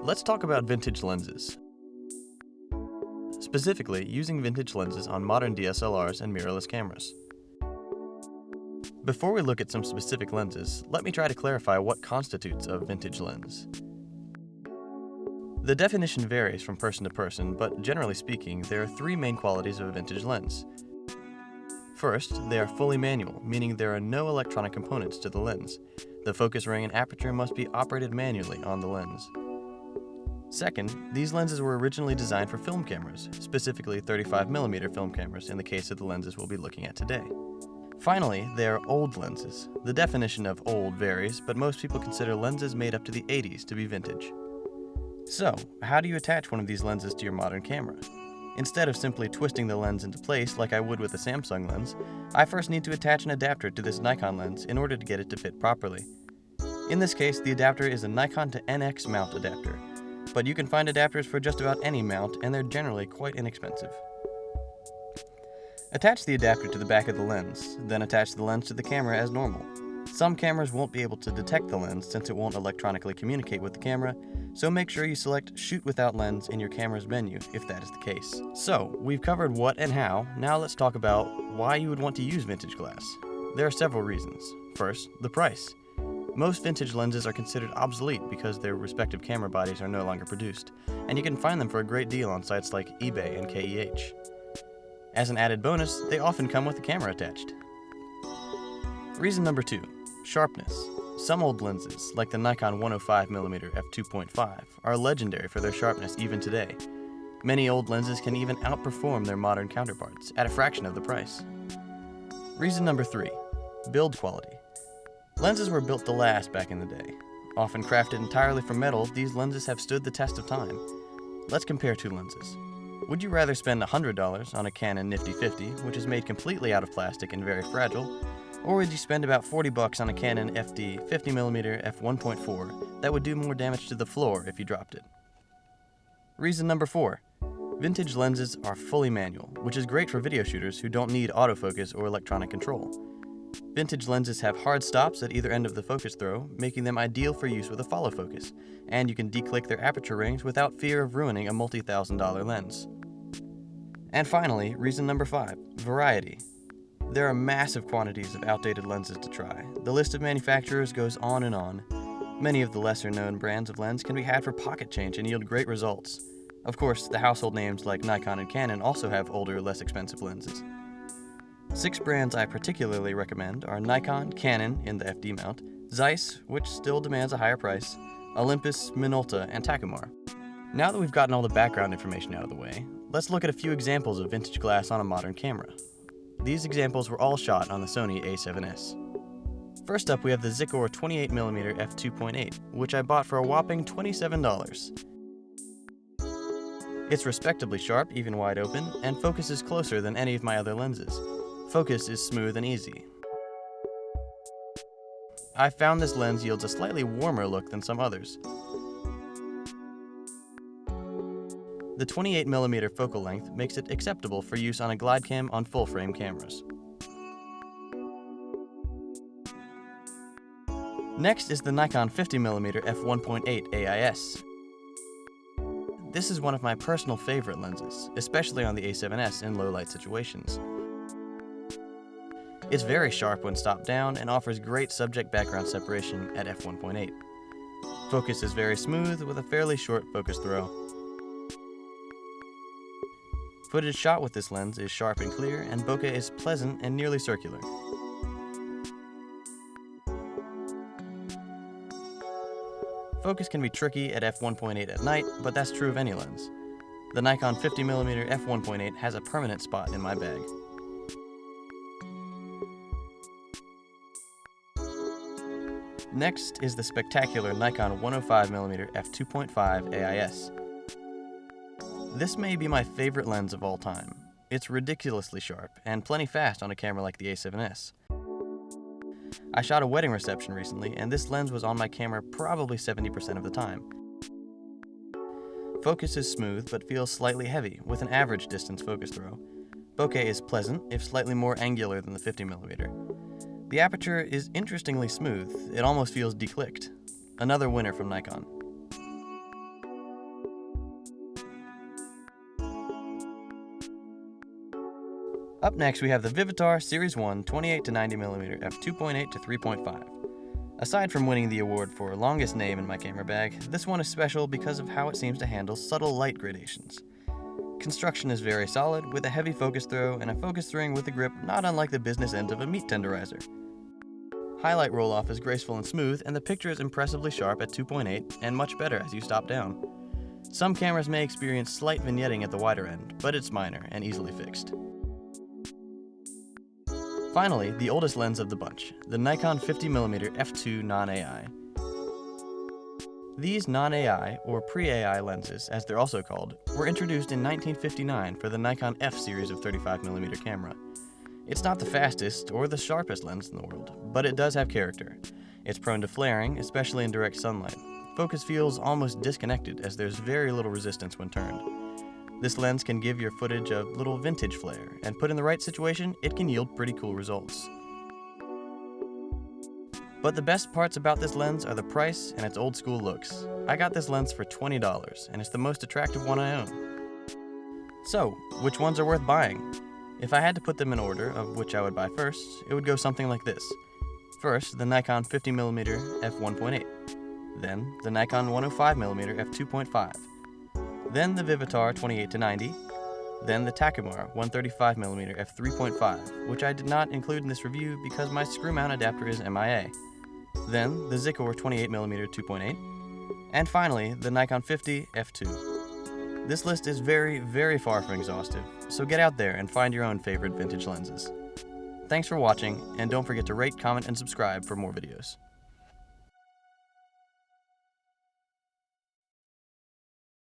Let's talk about vintage lenses. Specifically, using vintage lenses on modern DSLRs and mirrorless cameras. Before we look at some specific lenses, let me try to clarify what constitutes a vintage lens. The definition varies from person to person, but generally speaking, there are three main qualities of a vintage lens. First, they are fully manual, meaning there are no electronic components to the lens. The focus ring and aperture must be operated manually on the lens. Second, these lenses were originally designed for film cameras, specifically 35mm film cameras in the case of the lenses we'll be looking at today. Finally, they are old lenses. The definition of old varies, but most people consider lenses made up to the 80s to be vintage. So, how do you attach one of these lenses to your modern camera? Instead of simply twisting the lens into place like I would with a Samsung lens, I first need to attach an adapter to this Nikon lens in order to get it to fit properly. In this case, the adapter is a Nikon to NX mount adapter, but you can find adapters for just about any mount, and they're generally quite inexpensive. Attach the adapter to the back of the lens, then attach the lens to the camera as normal. Some cameras won't be able to detect the lens since it won't electronically communicate with the camera, so make sure you select Shoot Without Lens in your camera's menu if that is the case. So, we've covered what and how, now let's talk about why you would want to use vintage glass. There are several reasons. First, the price. Most vintage lenses are considered obsolete because their respective camera bodies are no longer produced, and you can find them for a great deal on sites like eBay and KEH. As an added bonus, they often come with a camera attached. Reason number 2, sharpness. Some old lenses, like the Nikon 105mm f2.5, are legendary for their sharpness even today. Many old lenses can even outperform their modern counterparts at a fraction of the price. Reason number 3, build quality. Lenses were built to last back in the day. Often crafted entirely from metal, these lenses have stood the test of time. Let's compare two lenses. Would you rather spend $100 on a Canon Nifty 50, which is made completely out of plastic and very fragile, or would you spend about $40 on a Canon FD 50mm f1.4 that would do more damage to the floor if you dropped it? Reason number 4, vintage lenses are fully manual, which is great for video shooters who don't need autofocus or electronic control. Vintage lenses have hard stops at either end of the focus throw, making them ideal for use with a follow focus, and you can declick their aperture rings without fear of ruining a multi-$1,000 lens. And finally, reason number 5, variety. There are massive quantities of outdated lenses to try. The list of manufacturers goes on and on. Many of the lesser-known brands of lens can be had for pocket change and yield great results. Of course, the household names like Nikon and Canon also have older, less expensive lenses. 6 brands I particularly recommend are Nikon, Canon in the FD mount, Zeiss, which still demands a higher price, Olympus, Minolta, and Takumar. Now that we've gotten all the background information out of the way, let's look at a few examples of vintage glass on a modern camera. These examples were all shot on the Sony a7S. First up, we have the Zykkor 28mm f2.8, which I bought for a whopping $27. It's respectably sharp, even wide open, and focuses closer than any of my other lenses. Focus is smooth and easy. I found this lens yields a slightly warmer look than some others. The 28mm focal length makes it acceptable for use on a glide cam on full-frame cameras. Next is the Nikon 50mm f1.8 AIS. This is one of my personal favorite lenses, especially on the a7S in low-light situations. It's very sharp when stopped down and offers great subject-background separation at f1.8. Focus is very smooth with a fairly short focus throw. Footage shot with this lens is sharp and clear, and bokeh is pleasant and nearly circular. Focus can be tricky at f1.8 at night, but that's true of any lens. The Nikon 50mm f1.8 has a permanent spot in my bag. Next is the spectacular Nikon 105mm f2.5 AIS. This may be my favorite lens of all time. It's ridiculously sharp and plenty fast on a camera like the a7S. I shot a wedding reception recently, and this lens was on my camera probably 70% of the time. Focus is smooth but feels slightly heavy with an average distance focus throw. Bokeh is pleasant, if slightly more angular than the 50mm. The aperture is interestingly smooth, it almost feels declicked. Another winner from Nikon. Up next, we have the Vivitar Series 1 28-90mm f2.8 to 3.5. Aside from winning the award for longest name in my camera bag, this one is special because of how it seems to handle subtle light gradations. Construction is very solid, with a heavy focus throw and a focus ring with a grip not unlike the business end of a meat tenderizer. Highlight roll-off is graceful and smooth, and the picture is impressively sharp at 2.8 and much better as you stop down. Some cameras may experience slight vignetting at the wider end, but it's minor and easily fixed. Finally, the oldest lens of the bunch, the Nikon 50mm f2 non-AI. These non-AI, or pre-AI lenses, as they're also called, were introduced in 1959 for the Nikon F series of 35mm camera. It's not the fastest or the sharpest lens in the world, but it does have character. It's prone to flaring, especially in direct sunlight. Focus feels almost disconnected as there's very little resistance when turned. This lens can give your footage a little vintage flair, and put in the right situation, it can yield pretty cool results. But the best parts about this lens are the price and its old school looks. I got this lens for $20, and it's the most attractive one I own. So, which ones are worth buying? If I had to put them in order of which I would buy first, it would go something like this. First, the Nikon 50mm f1.8. Then, the Nikon 105mm f2.5. Then the Vivitar 28-90, then the Takumar 135mm f3.5, which I did not include in this review because my screw mount adapter is MIA, then the Zykkor 28mm 2.8, and finally the Nikon 50 f2. This list is very, very far from exhaustive, so get out there and find your own favorite vintage lenses. Thanks for watching, and don't forget to rate, comment, and subscribe for more videos.